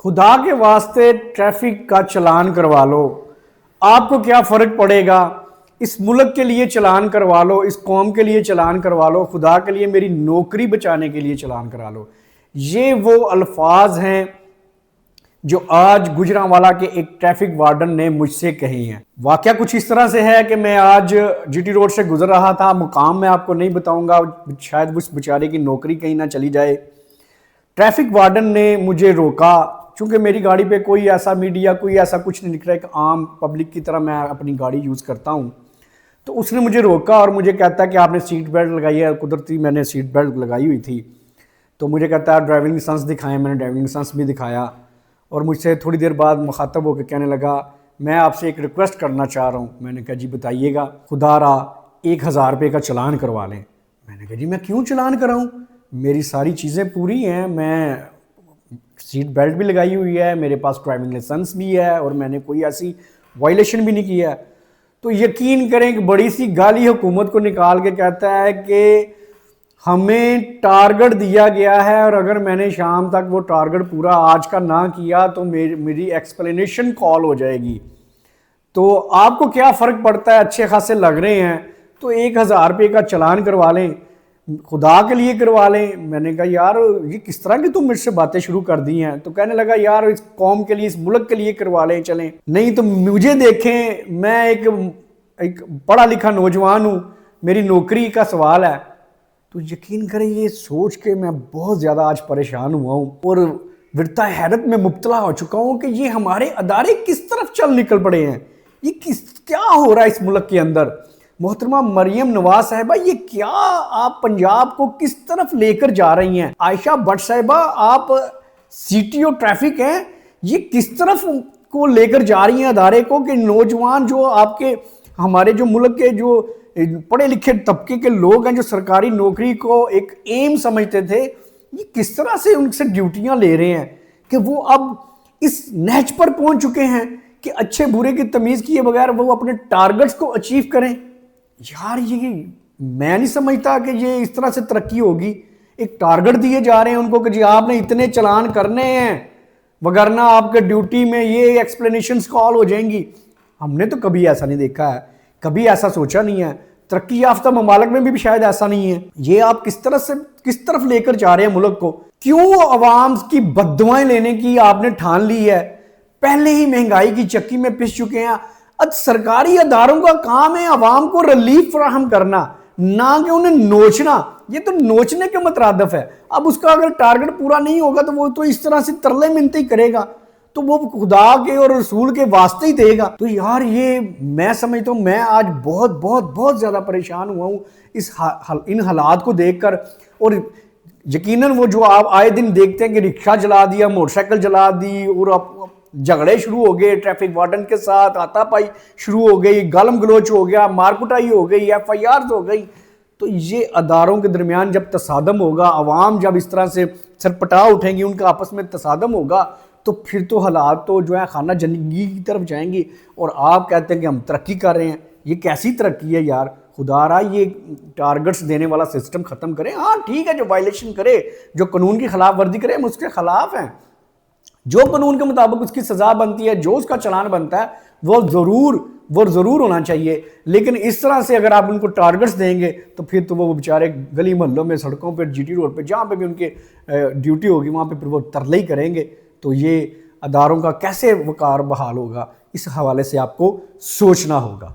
خدا کے واسطے ٹریفک کا چلان کروا لو، آپ کو کیا فرق پڑے گا؟ اس ملک کے لیے چلان کروا لو، اس قوم کے لیے چلان کروا لو، خدا کے لیے میری نوکری بچانے کے لیے چلان کرا لو۔ یہ وہ الفاظ ہیں جو آج گجرانوالہ کے ایک ٹریفک وارڈن نے مجھ سے کہی ہیں۔ واقعہ کچھ اس طرح سے ہے کہ میں آج جی ٹی روڈ سے گزر رہا تھا، مقام میں آپ کو نہیں بتاؤں گا، شاید اس بیچارے کی نوکری کہیں نہ چلی جائے۔ ٹریفک وارڈن نے مجھے روکا، چونکہ میری گاڑی پہ کوئی ایسا میڈیا کوئی ایسا کچھ نہیں لکھ رہا ہے، ایک عام پبلک کی طرح میں اپنی گاڑی یوز کرتا ہوں۔ تو اس نے مجھے روکا اور مجھے کہتا ہے کہ آپ نے سیٹ بیلٹ لگائی ہے۔ قدرتی میں نے سیٹ بیلٹ لگائی ہوئی تھی، تو مجھے کہتا ہے ڈرائیونگ لائسنس دکھائیں۔ میں نے ڈرائیونگ لائسنس بھی دکھایا، اور مجھ سے تھوڑی دیر بعد مخاطب ہو کے کہنے لگا میں آپ سے ایک ریکویسٹ کرنا چاہ رہا ہوں۔ میں نے کہا جی بتائیے گا۔ خدا را 1000 روپے کا چلان کروا لیں۔ میں نے کہا جی میں کیوں چلان کراؤں؟ میری ساری چیزیں پوری ہیں، میں سیٹ بیلٹ بھی لگائی ہوئی ہے، میرے پاس ڈرائیونگ لائسنس بھی ہے، اور میں نے کوئی ایسی وائلیشن بھی نہیں کیا ہے۔ تو یقین کریں کہ بڑی سی گالی حکومت کو نکال کے کہتا ہے کہ ہمیں ٹارگٹ دیا گیا ہے، اور اگر میں نے شام تک وہ ٹارگٹ پورا آج کا نہ کیا تو میری ایکسپلینیشن کال ہو جائے گی۔ تو آپ کو کیا فرق پڑتا ہے؟ اچھے خاصے لگ رہے ہیں تو 1000 روپے کا چلان کروا لیں، خدا کے لیے کروا لیں۔ میں نے کہا یار یہ کس طرح کی تم مجھ سے باتیں شروع کر دی ہیں؟ تو کہنے لگا یار اس قوم کے لیے اس ملک کے لیے کروا لیں، چلیں نہیں تو مجھے دیکھیں، میں ایک پڑھا لکھا نوجوان ہوں، میری نوکری کا سوال ہے۔ تو یقین کریں یہ سوچ کے میں بہت زیادہ آج پریشان ہوا ہوں، اور ورطہ حیرت میں مبتلا ہو چکا ہوں کہ یہ ہمارے ادارے کس طرف چل نکل پڑے ہیں، یہ کیا ہو رہا ہے اس ملک کے اندر۔ محترمہ مریم نواز صاحبہ یہ کیا آپ پنجاب کو کس طرف لے کر جا رہی ہیں؟ عائشہ بٹ صاحبہ آپ سی ٹی او ٹریفک ہیں، یہ کس طرف کو لے کر جا رہی ہیں ادارے کو کہ نوجوان جو آپ کے ہمارے جو ملک کے جو پڑھے لکھے طبقے کے لوگ ہیں جو سرکاری نوکری کو ایک ایم سمجھتے تھے، یہ کس طرح سے ان سے ڈیوٹیاں لے رہے ہیں کہ وہ اب اس نہج پر پہنچ چکے ہیں کہ اچھے برے کی تمیز کیے بغیر وہ اپنے ٹارگٹس کو اچیو کریں۔ یار یہ میں نہیں سمجھتا کہ یہ اس طرح سے ترقی ہوگی۔ ایک ٹارگٹ دیے جا رہے ہیں ان کو کہ جی آپ نے اتنے چلان کرنے ہیں، وگرنہ آپ کے ڈیوٹی میں یہ ایکسپلینیشنز کال ہو جائیں گی۔ ہم نے تو کبھی ایسا نہیں دیکھا ہے، کبھی ایسا سوچا نہیں ہے، ترقی یافتہ ممالک میں بھی شاید ایسا نہیں ہے۔ یہ آپ کس طرف لے کر جا رہے ہیں ملک کو؟ کیوں عوام کی بددعائیں لینے کی آپ نے ٹھان لی ہے؟ پہلے ہی مہنگائی کی چکی میں پس چکے ہیں۔ سرکاری اداروں کا کام ہے عوام کو ریلیف فراہم کرنا، نہ کہ انہیں نوچنا۔ یہ تو نوچنے کے مترادف ہے۔ اب اس کا اگر ٹارگٹ پورا نہیں ہوگا تو وہ تو اس طرح سے ترلے منتی کرے گا، تو وہ خدا کے اور رسول کے واسطے ہی دے گا۔ تو یار یہ میں سمجھتا ہوں، میں آج بہت بہت بہت زیادہ پریشان ہوا ہوں ان حالات کو دیکھ کر۔ اور یقیناً وہ جو آپ آئے دن دیکھتے ہیں کہ رکشہ جلا دیا، موٹر سائیکل جلا دی، اور جھگڑے شروع ہو گئے ٹریفک وارڈن کے ساتھ، ہاتھا پائی شروع ہو گئی، گالم گلوچ ہو گیا، مار کٹائی ہو گئی، ایف آئی آرز ہو گئی۔ تو یہ اداروں کے درمیان جب تصادم ہوگا، عوام جب اس طرح سے سرپٹا اٹھیں گی، ان کا آپس میں تصادم ہوگا، تو پھر تو حالات تو جو ہے خانہ جنگی کی طرف جائیں گی۔ اور آپ کہتے ہیں کہ ہم ترقی کر رہے ہیں، یہ کیسی ترقی ہے یار؟ خدا را یہ ٹارگٹس دینے والا سسٹم ختم کریں۔ ہاں ٹھیک ہے، جو وائلیشن کرے، جو قانون کی خلاف ورزی کرے، ہم اس کے خلاف ہیں۔ جو قانون کے مطابق اس کی سزا بنتی ہے، جو اس کا چلان بنتا ہے، وہ ضرور ہونا چاہیے۔ لیکن اس طرح سے اگر آپ ان کو ٹارگٹس دیں گے تو پھر تو وہ بیچارے گلی محلوں میں، سڑکوں پہ، جی ٹی روڈ پہ، جہاں پہ بھی ان کے ڈیوٹی ہوگی وہاں پہ پھر وہ ترلے ہی کریں گے۔ تو یہ اداروں کا کیسے وقار بحال ہوگا، اس حوالے سے آپ کو سوچنا ہوگا۔